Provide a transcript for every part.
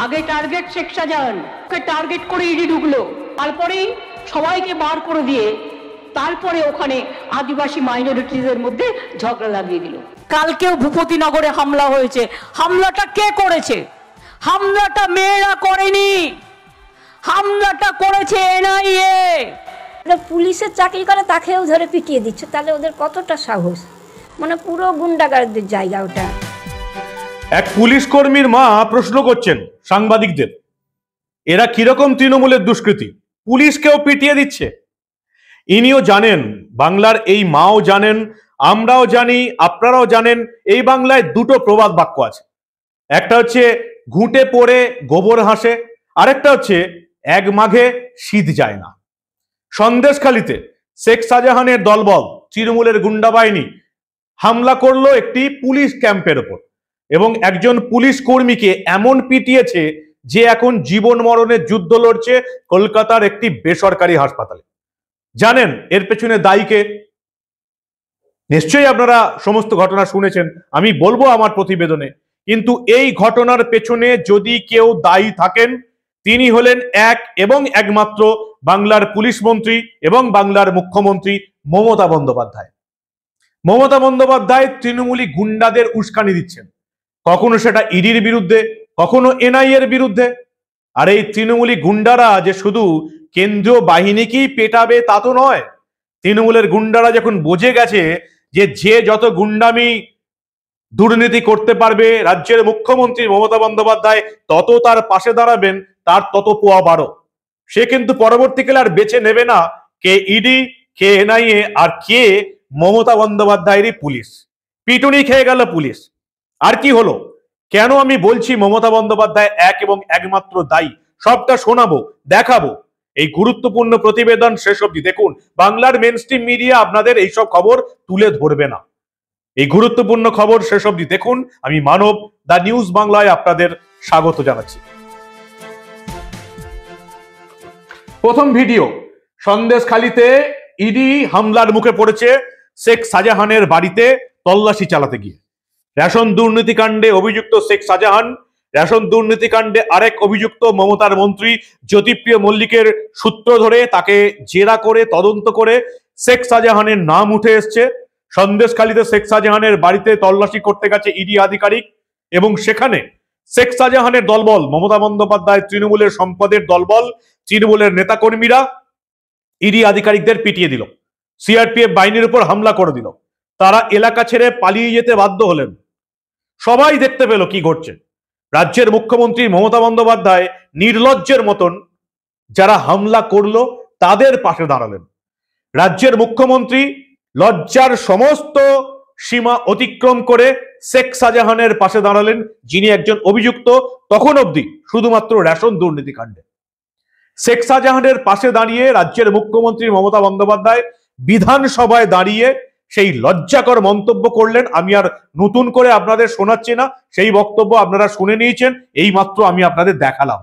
আগে টার্গেট শেখ শাহজাহান, ওকে টার্গেট করে ইডি ঢুকলো, তারপরেই সবাইকে বার করে দিয়ে তারপরে ওখানে আদিবাসী মাইনরিটিদের মধ্যে ঝগড়া লাগিয়ে দিল। কালকেও ভূপতিনগরে হামলা হয়েছে। হামলাটা কে করেছে? হামলাটা মেয়েরা করেনি, হামলাটা করেছে এনআইএ। পুলিশের চাকরি করে তাকেও ধরে পিটিয়ে দিচ্ছে, তাহলে ওদের কতটা সাহস! মানে পুরো গুন্ডাগারদের জায়গা ওটা। এক পুলিশ কর্মীর মা প্রশ্ন করছেন সাংবাদিকদের, এরা কিরকম তৃণমূলের দুষ্কৃতী, পুলিশকেও পিটিয়ে দিচ্ছে। ইনিও জানেন, বাংলার এই মাও জানেন, আমরাও জানি, আপনারাও জানেন, এই বাংলায় দুটো প্রবাদ বাক্য আছে। একটা হচ্ছে ঘুঁটে পড়ে গোবর হাসে, আরেকটা হচ্ছে এক মাঘে শীত যায় না। সন্দেশখালীতে শেখ শাহজাহানের দলবল, তৃণমূলের গুন্ডা বাহিনী হামলা করলো একটি পুলিশ ক্যাম্পের ওপর এবং একজন পুলিশ কর্মীকে এমন পিটিয়েছে যে এখন জীবন মরণের যুদ্ধ লড়ছে কলকাতার একটি বেসরকারি হাসপাতালে। জানেন এর পেছনে দায়ীকে? নিশ্চয়ই আপনারা সমস্ত ঘটনা শুনেছেন, আমি বলবো আমার প্রতিবেদনে। কিন্তু এই ঘটনার পেছনে যদি কেউ দায়ী থাকেন, তিনি হলেন এক এবং একমাত্র বাংলার পুলিশ মন্ত্রী এবং বাংলার মুখ্যমন্ত্রী মমতা বন্দ্যোপাধ্যায়। মমতা বন্দ্যোপাধ্যায় তৃণমূলী গুন্ডাদের উস্কানি দিচ্ছেন, কখনো সেটা ইডির বিরুদ্ধে, কখনো এনআইএ এর বিরুদ্ধে। আর এই তৃণমূলী গুন্ডারা যে শুধু কেন্দ্রীয় বাহিনীকেই পেটাবে তা তো নয়। তৃণমূলের গুন্ডারা যখন বুঝে গেছে যে যে যত গুন্ডামি দুর্নীতি করতে পারবে রাজ্যের মুখ্যমন্ত্রী মমতা বন্দ্যোপাধ্যায় তত তার পাশে দাঁড়াবেন, তার তত পোয়া বাড়ো। সে কিন্তু পরবর্তীকালে আর বেছে নেবে না কে ইডি, কে এনআইএ, আর কে মমতা বন্দ্যোপাধ্যায়েরই পুলিশ। পিটুনি খেয়ে গেল পুলিশ। আর কি হলো? কেন আমি বলছি মমতা বন্দ্যোপাধ্যায় এক এবং একমাত্র দায়ী, সবটা শোনাবো, দেখাবো। এই গুরুত্বপূর্ণ প্রতিবেদন শেষ অবধি দেখুন। বাংলার মেইনস্ট্রিম মিডিয়া আপনাদের এইসব খবর তুলে ধরবে না। এই গুরুত্বপূর্ণ খবর শেষ অবধি দেখুন। আমি মানব, দা নিউজ বাংলায় আপনাদের স্বাগত জানাচ্ছি। প্রথম ভিডিও, সন্দেশখালীতে ইডি হামলার মুখে পড়েছে শেখ শাহজাহানের বাড়িতে তল্লাশি চালাতে গিয়ে। রেশন দুর্নীতিকাণ্ডে অভিযুক্ত শেখ শাহজাহান, রেশন দুর্নীতিকাণ্ডে আরেক অভিযুক্ত মমতার মন্ত্রী জ্যোতিপ্রিয় মল্লিকের সূত্র ধরে তাকে জেরা করে তদন্ত করে শেখ শাহজাহানের নাম উঠে এসছে। সন্দেশখালীতে শেখ শাহজাহানের বাড়িতে তল্লাশি করতে গেছে ইডি আধিকারিক এবং সেখানে শেখ শাহজাহানের দলবল, মমতা বন্দ্যোপাধ্যায় তৃণমূলের সম্পদের দলবল, তৃণমূলের নেতাকর্মীরা ইডি আধিকারিকদের পিটিয়ে দিল, সিআরপিএফ বাহিনীর উপর হামলা করে দিল। তারা এলাকা ছেড়ে পালিয়ে যেতে বাধ্য হলেন। সবাই দেখতে পেল কি ঘটছে। রাজ্যের মুখ্যমন্ত্রী মমতা বন্দ্যোপাধ্যায় নির্লজ্জের মতন যারা হামলা করলো তাদের পাশে দাঁড়ালেন। রাজ্যের মুখ্যমন্ত্রী লজ্জার সমস্ত সীমা অতিক্রম করে শেখ শাহজাহানের পাশে দাঁড়ালেন, যিনি একজন অভিযুক্ত তখন অবধি শুধুমাত্র রেশন দুর্নীতিকাণ্ডে। শেখ শাহজাহানের পাশে দাঁড়িয়ে রাজ্যের মুখ্যমন্ত্রী মমতা বন্দ্যোপাধ্যায় বিধানসভায় দাঁড়িয়ে সেই লজ্জাকর মন্তব্য করলেন। আমি আর নতুন করে আপনাদের শোনাচ্ছি না, সেই বক্তব্য আপনারা শুনে নিয়েছেন, এই মাত্র আমি আপনাদের দেখালাম।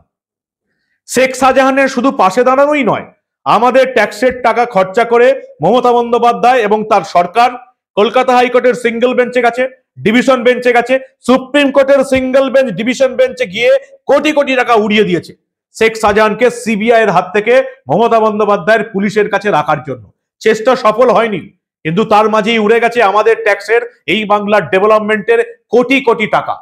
শেখ শাহজাহানের শুধু পাশে দাঁড়ানোই নয়, আমাদের ট্যাক্সের টাকা খরচা করে মমতা বন্দ্যোপাধ্যায় এবং তার সরকার কলকাতা হাইকোর্টের সিঙ্গেল বেঞ্চে গেছে, ডিভিশন বেঞ্চে গেছে, সুপ্রিম কোর্টের সিঙ্গেল বেঞ্চ, ডিভিশন বেঞ্চে গিয়ে কোটি কোটি টাকা উড়িয়ে দিয়েছে শেখ শাহজাহানকে সিবিআই এর হাত থেকে মমতা বন্দ্যোপাধ্যায়ের পুলিশের কাছে রাখার জন্য। চেষ্টা সফল হয়নি, কিন্তু তার মাঝেই উড়ে গেছে আমাদের ট্যাক্সের, এই বাংলার ডেভেলপমেন্টের কোটি কোটি টাকা।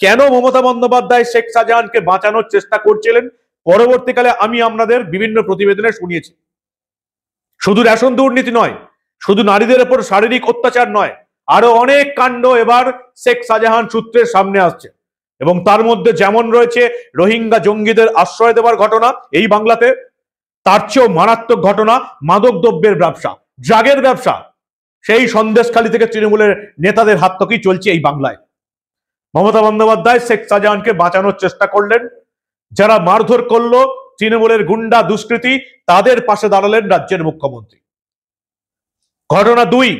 কেন মমতা বন্দ্যোপাধ্যায় শেখ শাহজাহানকে বাঁচানোর চেষ্টা করছিলেন পরবর্তীকালে আমি আপনাদের বিভিন্ন প্রতিবেদনে শুনিয়েছি। শুধু রেশন দুর্নীতি নয়, শুধু নারীদের উপর শারীরিক অত্যাচার নয়, আরো অনেক কাণ্ড এবার শেখ শাহজাহান সূত্রের সামনে আসছে এবং তার মধ্যে যেমন রয়েছে রোহিঙ্গা জঙ্গিদের আশ্রয় দেওয়ার ঘটনা এই বাংলাতে, তার চেয়েও মারাত্মক ঘটনা মাদক দ্রব্যের ব্যবসা, ড্রাগের ব্যবসা, সেই সন্দেশখালী থেকে তৃণমূলের নেতাদের হাত থেকেই চলছে এই বাংলায়। মমতা বন্দ্যোপাধ্যায় শেখ শাহজাহানকে বাঁচানোর চেষ্টা করলেন, যারা মারধর করলো তৃণমূলের গুন্ডা দুষ্কৃতী তাদের পাশে দাঁড়ালেন রাজ্যের মুখ্যমন্ত্রী। ঘটনা 2,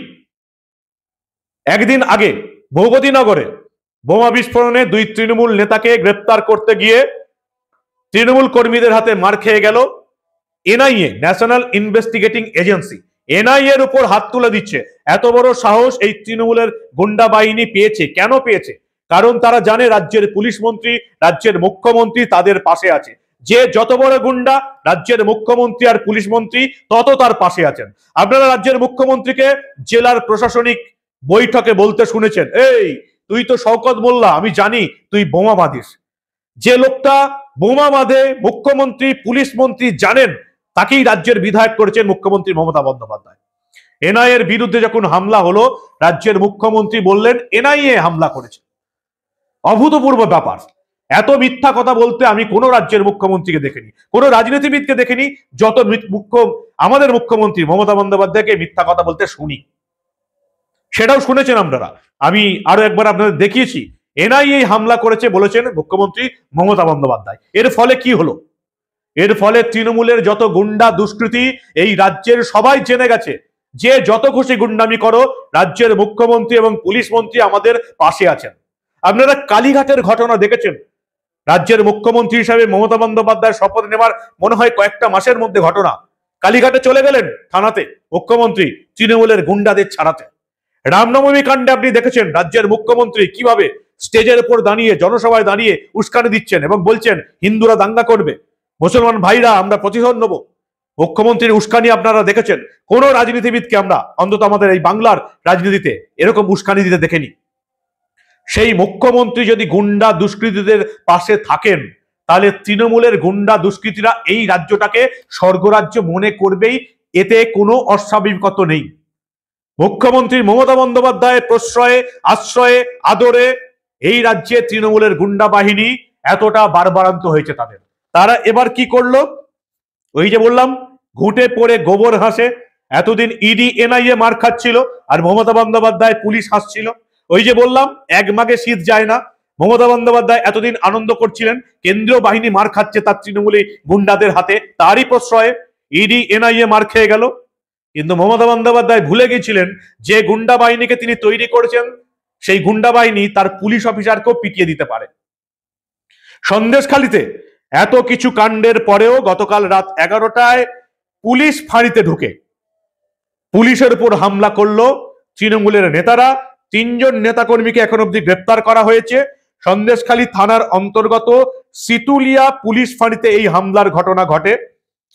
একদিন আগে ভূপতিনগরে বোমা বিস্ফোরণে 2 তৃণমূল নেতাকে গ্রেপ্তার করতে গিয়ে তৃণমূল কর্মীদের হাতে মার খেয়ে গেল NIA, national investigating agency. NIA এর উপর হাত তুলে দিচ্ছে। এত বড় সাহস এই তৃণমূলের গুন্ডা বাহিনী পেয়েছে। কেন পেয়েছে? কারণ তারা জানে রাজ্যের পুলিশ মন্ত্রী, রাজ্যের মুখ্যমন্ত্রী তাদের পাশে আছে। যে যত বড় গুন্ডা, রাজ্যের মুখ্যমন্ত্রী আর পুলিশ মন্ত্রী তত তার পাশে আছেন। আপনারা রাজ্যের মুখ্যমন্ত্রীকে জেলার প্রশাসনিক বৈঠকে বলতে শুনেছেন, এই তুই তো শওকত মোল্লা, আমি জানি তুই বোমা বাঁধিস। যে লোকটা বোমা বাঁধে মুখ্যমন্ত্রী পুলিশ মন্ত্রী জানেন, তাকেই রাজ্যের বিধায়ক করেছেন মুখ্যমন্ত্রী মমতা বন্দ্যোপাধ্যায়। এনআইএর বিরুদ্ধে যখন হামলা হলো, রাজ্যের মুখ্যমন্ত্রী বললেন এনআইএ হামলা করেছে। অভূতপূর্ব ব্যাপার। এত মিথ্যা কথা বলতে আমি কোনো রাজ্যের মুখ্যমন্ত্রীকে দেখিনি, কোনো রাজনীতিবিদকে দেখিনি, যত আমাদের মুখ্যমন্ত্রী মমতা বন্দ্যোপাধ্যায়কে মিথ্যা কথা বলতে শুনি। সেটাও শুনেছেন আপনারা, আমি আরো একবার আপনাদের দেখিয়েছি। এনআইএ হামলা করেছে বলেছেন মুখ্যমন্ত্রী মমতা বন্দ্যোপাধ্যায়। এর ফলে কি হলো? এর ফলে তৃণমূলের যত গুন্ডা দুষ্কৃতী এই রাজ্যের সবাই জেনে গেছে যে যত খুশি গুন্ডামি করো, রাজ্যের মুখ্যমন্ত্রী এবং পুলিশ মন্ত্রী আমাদের পাশে আছেন। আপনারা কালীঘাটের ঘটনা দেখেছেন। রাজ্যের মুখ্যমন্ত্রী হিসাবে মমতা বন্দ্যোপাধ্যায় শপথ নেওয়ার মনে হয় কয়েকটা মাসের মধ্যে ঘটনা। কালীঘাটে চলে গেলেন থানাতে মুখ্যমন্ত্রী তৃণমূলের গুন্ডাদের ছাড়াতে। রামনবমী কাণ্ডে আপনি দেখেছেন রাজ্যের মুখ্যমন্ত্রী কিভাবে স্টেজের উপর দাঁড়িয়ে জনসভায় দাঁড়িয়ে উস্কানি দিচ্ছেন এবং বলছেন হিন্দুরা দাঙ্গা করবে, মুসলমান ভাইরা আমরা প্রতিশোধ নেব। মুখ্যমন্ত্রীর উস্কানি আপনারা দেখেছেন। কোন রাজনীতিবিদকে আমরা অন্তত আমাদের এই বাংলার রাজনীতিতে এরকম উস্কানি দিতে দেখিনি। সেই মুখ্যমন্ত্রী যদি গুন্ডা দুষ্কৃতীদের পাশে থাকেন, তাহলে তৃণমূলের গুন্ডা দুষ্কৃতীরা এই রাজ্যটাকে স্বর্গরাজ্য মনে করবেই, এতে কোনো অস্বাভাবিকতা নেই। মুখ্যমন্ত্রী মমতা বন্দ্যোপাধ্যায়ের প্রশ্রয়ে, আশ্রয়ে, আদরে এই রাজ্যে তৃণমূলের গুন্ডা বাহিনী এতটা বারবারান্ত হয়েছে তাদের। তারা এবার কি করলো? ওই যে বললাম, ঘুঁটে পড়ে গোবর হাসে। এতদিন ইডি এনআইএ মার খাচ্ছিল আর মমতা বন্দ্যোপাধ্যায় পুলিশ হাসছিল। ওই যে বললাম, এক মাঘে শীত যায় না। মমতা বন্দ্যোপাধ্যায় এতদিন আনন্দ করছিলেন কেন্দ্রীয় বাহিনী মার খাচ্ছে তার তৃণমূলী গুন্ডাদের হাতে, তারই প্রশ্রয়ে ইডি এনআইএ মার খেয়ে গেল। কিন্তু মমতা বন্দ্যোপাধ্যায় ভুলে গিয়েছিলেন যে গুন্ডা বাহিনীকে তিনি তৈরি করেছেন, সেই গুন্ডা বাহিনী তার পুলিশ অফিসারকেও পিটিয়ে দিতে পারে। সন্দেশখালিতে এত কিছু কাণ্ডের পরেও গতকাল রাত 11টায় পুলিশ ফাঁড়িতে ঢুকে পুলিশের উপর হামলা করলো তৃণমূলের নেতারা। 3 জন নেতাকর্মীকে এখন অব্দি গ্রেপ্তার করা হয়েছে। সন্দেশখালী থানার অন্তর্গত সিতুলিয়া পুলিশ ফাঁড়িতে এই হামলার ঘটনা ঘটে।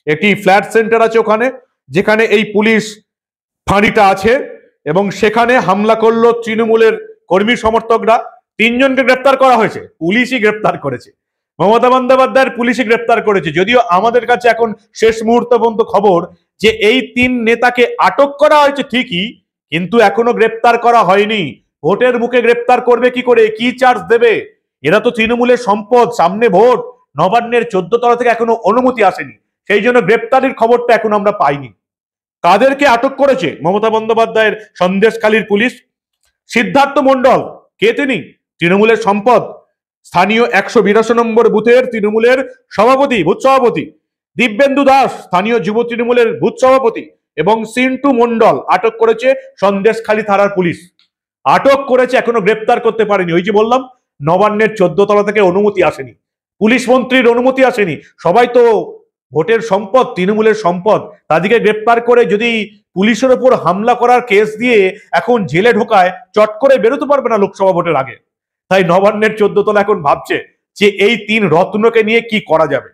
একটি ফ্ল্যাট সেন্টার আছে ওখানে, যেখানে এই পুলিশ ফাঁড়িটা আছে, এবং সেখানে হামলা করলো তৃণমূলের কর্মী সমর্থকরা। 3 জনকে গ্রেপ্তার করা হয়েছে, পুলিশই গ্রেপ্তার করেছে, মমতা বন্দ্যোপাধ্যায়ের পুলিশই গ্রেপ্তার করেছে। যদিও আমাদের কাছে এখন শেষ মুহূর্ত পর্যন্ত খবর যে এই 3 নেতাকে আটক করা হয়েছে ঠিকই, কিন্তু এখনো গ্রেপ্তার করা হয়নি। ভোটের মুখে গ্রেপ্তার করবে কি করে, কি চার্জ দেবে? এরা তো তৃণমূলের সম্পদ, সামনে ভোট, নবান্নের 14 তলা থেকে এখনো অনুমতি আসেনি, সেই জন্য গ্রেপ্তারের খবরটা এখন আমরা পাইনি। কাদেরকে আটক করেছে মমতা বন্দ্যোপাধ্যায়ের সন্দেশখালীর পুলিশ? সিদ্ধার্থ মণ্ডল, কে তিনি? তৃণমূলের সম্পদ, স্থানীয় 182 নম্বর বুথের তৃণমূলের সভাপতি, বুথ সভাপতি। দিব্যেন্দু দাস, স্থানীয় যুব তৃণমূলের বুথ সভাপতি, এবং সিন্টু মণ্ডল আটক করেছে সন্দেশখালী থানার পুলিশ। আটক করেছে, এখনো গ্রেপ্তার করতে পারেনি। ওই যে বললাম, নবান্নের 14 তলা থেকে অনুমতি আসেনি, পুলিশ মন্ত্রীর অনুমতি আসেনি। সবাই তো ভোটের সম্পদ, তৃণমূলের সম্পদ, তাদেরকে গ্রেপ্তার করে যদি পুলিশের উপর হামলা করার কেস দিয়ে এখন জেলে ঢোকায়, চট করে বেরোতে পারবে না লোকসভা ভোটের আগে। তাই নবান্নের 14 তলা এখন ভাবছে যে এই 3 রত্নকে নিয়ে কি করা যাবে।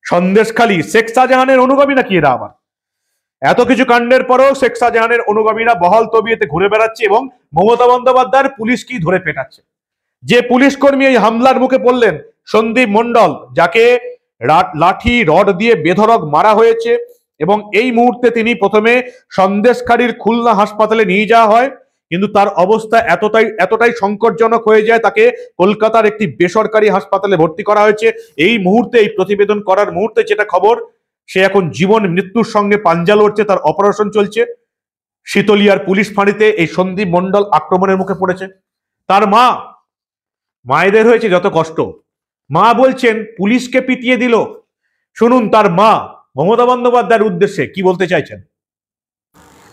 সন্দেশখালী শেখ শাহজাহানের অনুগামী নাকি এরা? আবার এত কিছু কাণ্ডের পরেও শেখ শাহজাহানের অনুগামীরা বহাল তবিয়তে ঘুরে বেড়াচ্ছে এবং মমতা বন্দ্যোপাধ্যায়ের পুলিশকেই ধরে পেটাচ্ছে। যে পুলিশ কর্মী এই হামলার মুখে পড়লেন, সন্দীপ মণ্ডল, যাকে লাঠি রড দিয়ে বেধড়ক মারা হয়েছে, এবং এই মুহূর্তে তিনি প্রথমে সন্দেশখালীর খুলনা হাসপাতালে নিয়ে যাওয়া হয়, কিন্তু তার অবস্থা এতটাই সংকটজনক হয়ে যায়, তাকে কলকাতার একটি বেসরকারি হাসপাতালে ভর্তি করা হয়েছে। এই মুহূর্তে, এই প্রতিবেদন করার মুহূর্তে যেটা খবর, সে এখন জীবন মৃত্যুর সঙ্গে পাঞ্জা লড়ছে, তার অপারেশন চলছে। শীতলিয়ার পুলিশ ফাঁড়িতে এই সন্দীপ মণ্ডল আক্রমণের মুখে পড়েছে। তার মায়েদের হয়েছে যত কষ্ট, মা বলছেন পুলিশকে পিটিয়ে দিল। শুনুন তার মা মমতা বন্দ্যোপাধ্যায়ের উদ্দেশ্যে কি বলতে চাইছেন।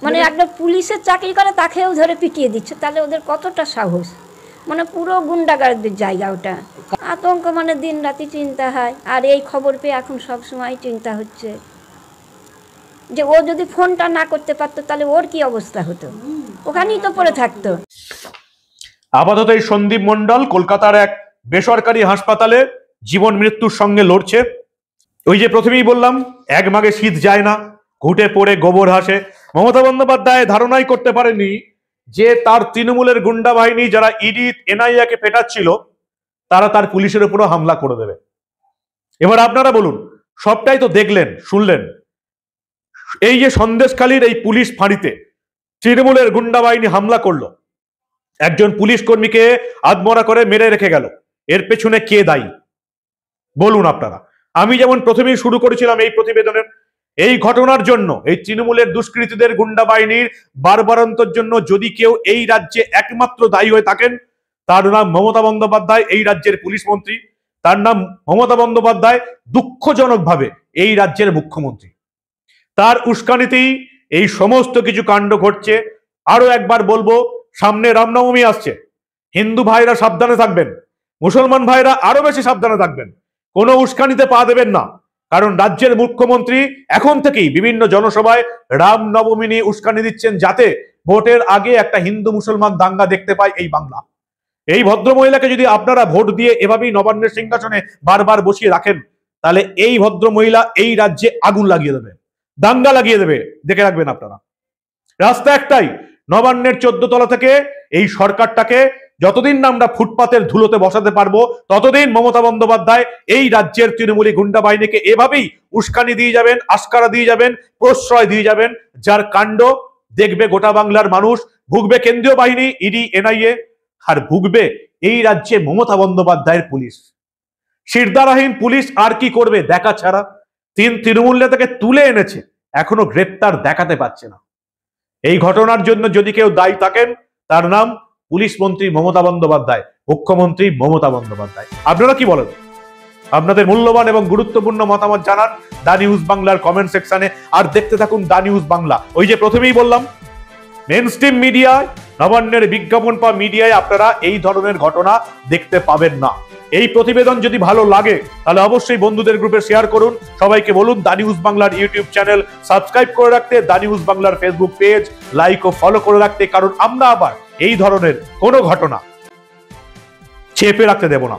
মানে একটা পুলিশের চাকরি করে তাকেও ধরে পিটিয়ে দিচ্ছে, তাহলে ওদের কতটা সাহস! মানে পুরো গুন্ডাগারদের জায়গা ওটা। আতঙ্ক, মানে দিন রাতি চিন্তা হয়। আর এই খবর পেয়ে এখন সব সময় চিন্তা হচ্ছে যে ও যদি ফোনটা না করতে পারতো তাহলে ওর কি অবস্থা হতো, ওখানেই তো পড়ে থাকতো। আপাতত এই সন্দীপ মণ্ডল কলকাতার এক বেসরকারি হাসপাতালে জীবন মৃত্যুর সঙ্গে লড়ছে। ওই যে প্রথমেই বললাম, এক মাগে শীত যায় না, ঘুটে পড়ে গোবর হাসে। মমতা বন্দ্যোপাধ্যায় ধারণাই করতে পারেনি যে তার তৃণমূলের গুন্ডা বাহিনী যারা ইডি এনআইএ কে পেটাচ্ছিল তারা তার পুলিশের উপরও হামলা করে দেবে। এবার আপনারা বলুন, সবটাই তো দেখলেন শুনলেন। এই যে সন্দেশখালীর এই পুলিশ ফাঁড়িতে তৃণমূলের গুন্ডা বাহিনী হামলা করলো, একজন পুলিশ কর্মীকে আধমরা করে মেরে রেখে গেল, এর পেছনে কে দায়ী বলুন আপনারা। আমি যেমন প্রথমেই শুরু করেছিলাম এই প্রতিবেদনের, এই ঘটনার জন্য, এই তৃণমূলের দুষ্কৃতীদের গুন্ডা বাহিনীর বারবারন্তর জন্য যদি কেউ এই রাজ্যে একমাত্র দায়ী হয়ে থাকেন, তার নাম মমতা বন্দ্যোপাধ্যায়, এই রাজ্যের পুলিশ মন্ত্রী। তার নাম মমতা বন্দ্যোপাধ্যায়, দুঃখজনকভাবে এই রাজ্যের মুখ্যমন্ত্রী। তার উস্কানিতেই এই সমস্ত কিছু কাণ্ড ঘটছে। আরো একবার বলবো, সামনে রামনবমী আসছে, হিন্দু ভাইরা সাবধানে থাকবেন, মুসলমান ভাইরা আরো বেশি সাবধানে থাকবেন, কোনো উস্কানিতে পা দেবেন না। কারণ রাজ্যের মুখ্যমন্ত্রী এখন থেকেই বিভিন্ন জনসভায় রামনবমী নিয়ে উস্কানি দিচ্ছেন, যাতে ভোটের আগে একটা হিন্দু মুসলমান দাঙ্গা দেখতে পায় এই বাংলা। এই ভদ্রমহিলাকে যদি আপনারা ভোট দিয়ে এভাবেই নবান্নের সিংহাসনে বারবার বসিয়ে রাখেন, তাহলে এই ভদ্রমহিলা এই রাজ্যে আগুন লাগিয়ে দেবে, দাঙ্গা লাগিয়ে দেবে, দেখে রাখবেন আপনারা। রাস্তা একটাই, নবান্নের 14 তলা থেকে এই সরকারটাকে যতদিন না আমরা ফুটপাতের ধুলোতে বসাতে পারবো, ততদিন মমতা বন্দ্যোপাধ্যায় এই রাজ্যের তৃণমূলী গুন্ডা বাহিনীকে এভাবেই উস্কানি দিয়ে যাবেন, আস্কারা দিয়ে যাবেন, প্রশ্রয় দিয়ে যাবেন, যার কাণ্ড দেখবে গোটা বাংলার মানুষ, ভুগবে কেন্দ্রীয় বাহিনী ইডি এনআইএ, আর ভুগবে এই রাজ্যে মমতা বন্দ্যোপাধ্যায়ের পুলিশ। শিরদারাহীন পুলিশ আর কি করবে দেখা ছাড়া। তৃণমূল নেতাকে তুলে এনেছে, এখনো গ্রেপ্তার দেখাতে পারছে না। এই ঘটনার জন্য যদি কেউ দায়ী থাকেন, তার নাম পুলিশ মন্ত্রী মমতা বন্দ্যোপাধ্যায়, মুখ্যমন্ত্রী মমতা বন্দ্যোপাধ্যায়। আপনারা কি বলেন? আপনাদের মূল্যবান এবং গুরুত্বপূর্ণ মতামত জানান দা নিউজ বাংলার কমেন্ট সেকশনে। আর দেখতে থাকুন দা নিউজ বাংলা। ওই যে প্রথমেই বললাম, মেইনস্ট্রিম মিডিয়ায়, নবান্নের বিজ্ঞাপন পা মিডিয়ায় আপনারা এই ধরনের ঘটনা দেখতে পাবেন না। এই প্রতিবেদন যদি ভালো লাগে তাহলে অবশ্যই বন্ধুদের গ্রুপে শেয়ার করুন। সবাইকে বলুন দা নিউজ বাংলার ইউটিউব চ্যানেল সাবস্ক্রাইব করে রাখতে, দা নিউজ বাংলার ফেসবুক পেজ লাইক ও ফলো করে রাখতে, কারণ আমরা আবার এই ধরনের কোনো ঘটনা চেপে রাখতে দেব না।